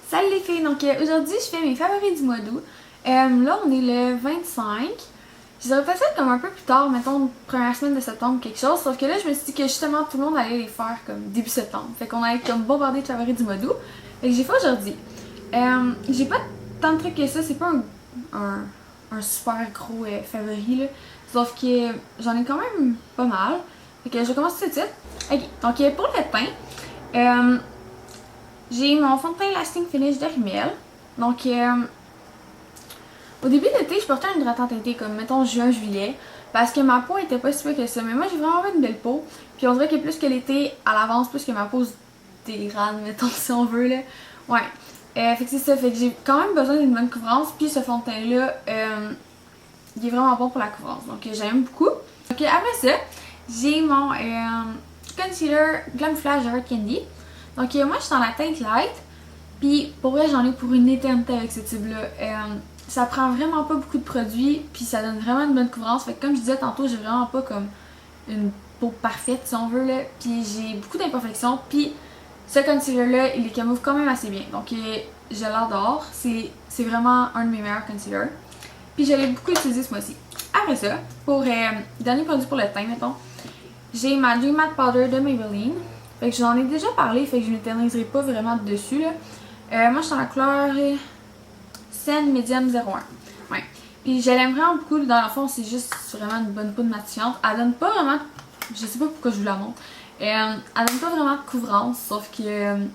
Salut les filles, donc aujourd'hui je fais mes favoris du mois d'août. Là on est le 25. Je les aurais peut-être fait comme un peu plus tard, mettons première semaine de septembre quelque chose, sauf que là je me suis dit que justement tout le monde allait les faire comme début septembre. Fait qu'on allait comme bombarder de favoris du mois d'août. Fait que j'ai fait aujourd'hui. J'ai pas tant de trucs que ça, c'est pas un super gros favori là. Sauf que j'en ai quand même pas mal. Fait que je vais commencer tout de suite. Ok, donc pour le teint, j'ai mon fond de teint Lasting Finish de Rimmel. Donc, au début de l'été, je portais un hydratant teinté comme, mettons, juin-juillet. Parce que ma peau était pas si peu que ça. Mais moi, j'ai vraiment une belle peau. Puis on dirait que plus que l'été, à l'avance, plus que ma peau se dégrade, mettons, si on veut, là. Ouais. Fait que c'est ça. Fait que j'ai quand même besoin d'une bonne couvrance. Puis ce fond de teint-là, il est vraiment bon pour la couvrance. Donc, j'aime beaucoup. Donc, après ça, j'ai mon concealer Glam Flash de Hard Candy. Donc moi je suis dans la teinte light, puis pour vrai j'en ai pour une éternité avec ce tube là. Ça prend vraiment pas beaucoup de produits, puis ça donne vraiment une bonne couvrance. Fait que comme je disais tantôt, j'ai vraiment pas comme une peau parfaite si on veut là, puis j'ai beaucoup d'imperfections, puis ce concealer là il les camoufle quand même assez bien. Donc je l'adore, c'est vraiment un de mes meilleurs concealers. Puis je l'ai beaucoup utilisé ce mois-ci. Après ça, pour dernier produit pour le teint mettons, j'ai ma Dream Matte Powder de Maybelline. Fait que j'en ai déjà parlé, fait que je ne m'éterniserai pas vraiment dessus là. Moi je suis dans la couleur Scène Medium 01. Ouais. Puis je l'aime vraiment beaucoup, dans le fond c'est juste vraiment une bonne peau de matifiante. Elle donne pas vraiment, je sais pas pourquoi je vous la montre. Elle donne pas vraiment de couvrance, sauf que elle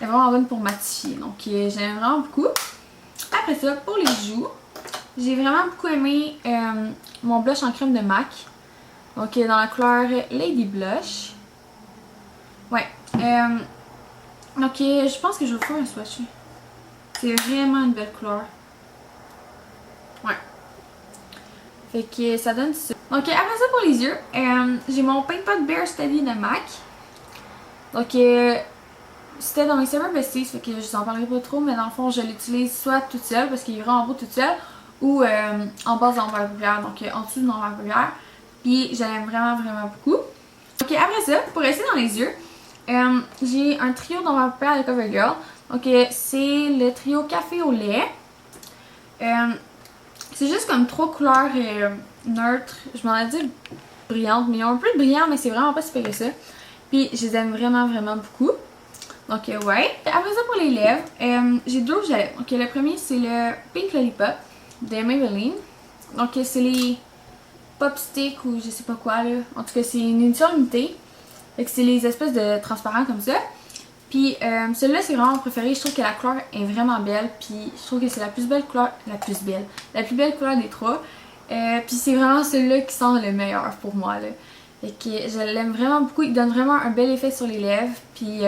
est vraiment bonne pour matifier. Donc j'aime vraiment beaucoup. Après ça, pour les joues, j'ai vraiment beaucoup aimé mon blush en crème de MAC. Donc dans la couleur Lady Blush. Ouais. Donc, je pense que je vais vous faire un swatch. C'est vraiment une belle couleur. Ouais. Fait que ça donne ça. Donc, après ça pour les yeux, j'ai mon Paint Pot Bare Steady de MAC. Donc, c'était dans mes Summer Besties, fait que je vous en parlerai pas trop, mais dans le fond, je l'utilise soit toute seule, parce qu'il est vraiment beau toute seule, ou en base d'envers à paupières, donc en dessous de l'envers à paupières. Puis, je l'aime vraiment beaucoup. Donc, après ça, pour rester dans les yeux, j'ai un trio d'envers à paupières de CoverGirl. Donc c'est le trio café au lait. C'est juste comme 3 couleurs neutres. Je m'en ai dit brillantes, mais ils ont un peu de brillant, mais c'est vraiment pas si pire que ça. Puis je les aime vraiment beaucoup. Donc ouais. Après ça pour les lèvres, j'ai 2 rouges à lèvres. Donc le premier c'est le Pink Lollipop de Maybelline. Donc c'est les Pop Stick ou je sais pas quoi là. En tout cas c'est une édition limitée. Fait que c'est les espèces de transparents comme ça. Puis celui-là c'est vraiment mon préféré. Je trouve que la couleur est vraiment belle. Puis je trouve que c'est la plus belle couleur. La plus belle couleur des 3. Puis c'est vraiment celui-là qui sent le meilleur pour moi là. Fait que je l'aime vraiment beaucoup. Il donne vraiment un bel effet sur les lèvres. Puis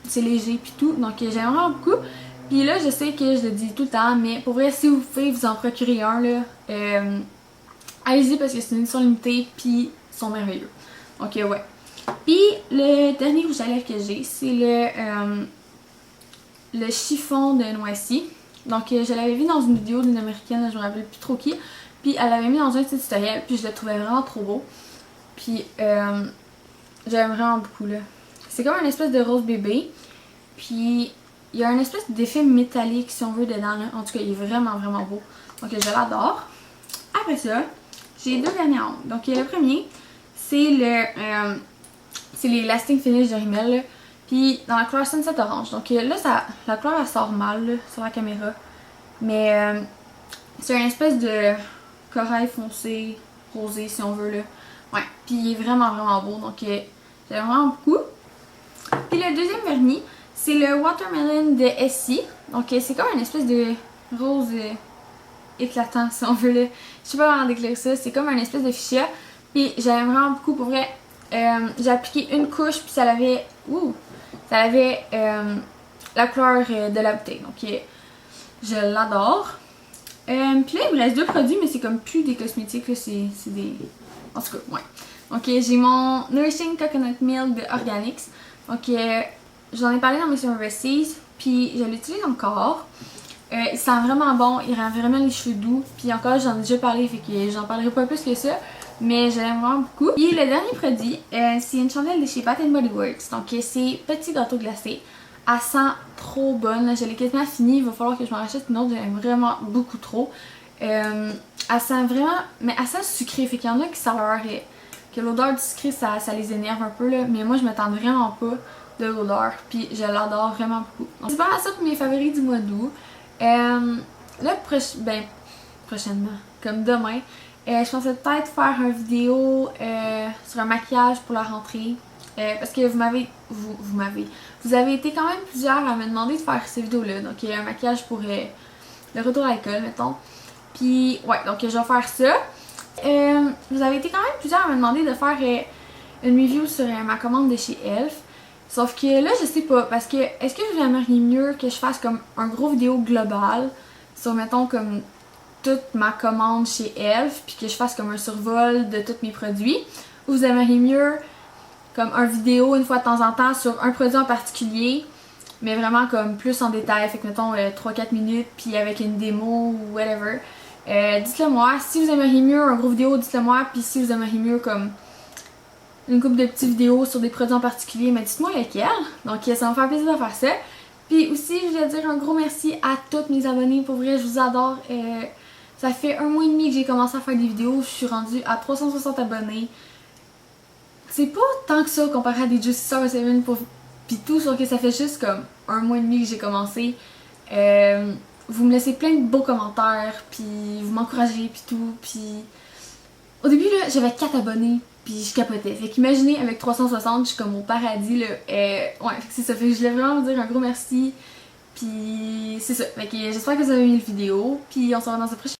c'est léger puis tout. Donc j'aime vraiment beaucoup. Puis là je sais que je le dis tout le temps. Mais pour vrai si vous pouvez vous en procurer un là. Allez-y parce que c'est une édition limitée. Puis ils sont merveilleux. Donc ouais. Puis le dernier rouge à lèvres que j'ai, c'est le chiffon de Noisy. Donc je l'avais vu dans une vidéo d'une américaine, je me rappelle plus trop qui. Puis elle l'avait mis dans un petit tutoriel, puis je le trouvais vraiment trop beau. Puis j'aime vraiment beaucoup là. C'est comme une espèce de rose bébé. Puis il y a une espèce d'effet métallique si on veut dedans là. En tout cas il est vraiment beau. Donc je l'adore. Après ça, j'ai 2 derniers ongles. Donc le premier, c'est c'est les Lasting Finish de Rimmel, là. Puis dans la couleur Sunset Orange. Donc là, la couleur elle sort mal là, sur la caméra. Mais c'est une espèce de corail foncé, rosé si on veut là. Ouais, puis il est vraiment beau. Donc j'aime vraiment beaucoup. Puis le deuxième vernis, c'est le Watermelon de Essie. Donc c'est comme une espèce de rose éclatant si on veut là. Je sais pas comment décrire ça. C'est comme une espèce de fuchsia. Puis j'aime vraiment beaucoup pour vrai. J'ai appliqué une couche puis ça avait la couleur de la bouteille. Donc je l'adore. Puis là il me reste 2 produits mais c'est comme plus des cosmétiques là, c'est des... En tout cas, ouais. Donc j'ai mon Nourishing Coconut Milk de Organics. Donc j'en ai parlé dans mes Summer Besties puis je l'utilise encore. Il sent vraiment bon, il rend vraiment les cheveux doux. Puis encore j'en ai déjà parlé fait que j'en parlerai pas plus que ça. Mais je l'aime vraiment beaucoup. Puis le dernier produit, c'est une chandelle de chez Bath & Body Works. Donc c'est petit gâteau glacé Elle sent trop bonne, là. Je l'ai quasiment finie, il va falloir que je m'en rachète une autre, j'aime vraiment beaucoup trop. Elle sent vraiment, mais elle sent sucrée, fait qu'il y en a qui ça leur est, que l'odeur du sucré ça les énerve un peu là, mais moi je m'attends vraiment pas de l'odeur, puis je l'adore vraiment beaucoup. C'est pas mal ça pour mes favoris du mois d'août. Là, prochainement, comme demain, je pensais peut-être faire une vidéo sur un maquillage pour la rentrée. Parce que vous avez été quand même plusieurs à me demander de faire ces vidéos-là. Donc, il y a un maquillage pour le retour à l'école, mettons. Puis, ouais, donc je vais faire ça. Vous avez été quand même plusieurs à me demander de faire une review sur ma commande de chez Elf. Sauf que là, je sais pas, parce que est-ce que vous aimeriez mieux que je fasse comme un gros vidéo global sur, mettons, comme toute ma commande chez Elf, puis que je fasse comme un survol de tous mes produits, ou vous aimeriez mieux comme un vidéo une fois de temps en temps sur un produit en particulier, mais vraiment comme plus en détail, fait que mettons 3-4 minutes, puis avec une démo ou whatever. Dites-le moi, si vous aimeriez mieux un gros vidéo, dites-le moi, puis si vous aimeriez mieux comme une couple de petites vidéos sur des produits en particulier, mais dites-moi lesquels. Donc ça va me faire plaisir de faire ça. Puis aussi, je voulais dire un gros merci à tous mes abonnés, pour vrai, je vous adore. Ça fait 1 mois et demi que j'ai commencé à faire des vidéos, je suis rendue à 360 abonnés. C'est pas tant que ça comparé à des Juicy Sour 7 pis tout, sauf que ça fait juste comme 1 mois et demi que j'ai commencé. Vous me laissez plein de beaux commentaires, puis vous m'encouragez, puis tout, puis... Au début, là, j'avais 4 abonnés, puis je capotais. Fait qu'imaginez, avec 360, je suis comme au paradis, là. Ouais, fait que c'est ça. Fait que je voulais vraiment vous dire un gros merci, puis c'est ça. Fait que j'espère que vous avez aimé la vidéo, puis on se revoit dans ce prochain...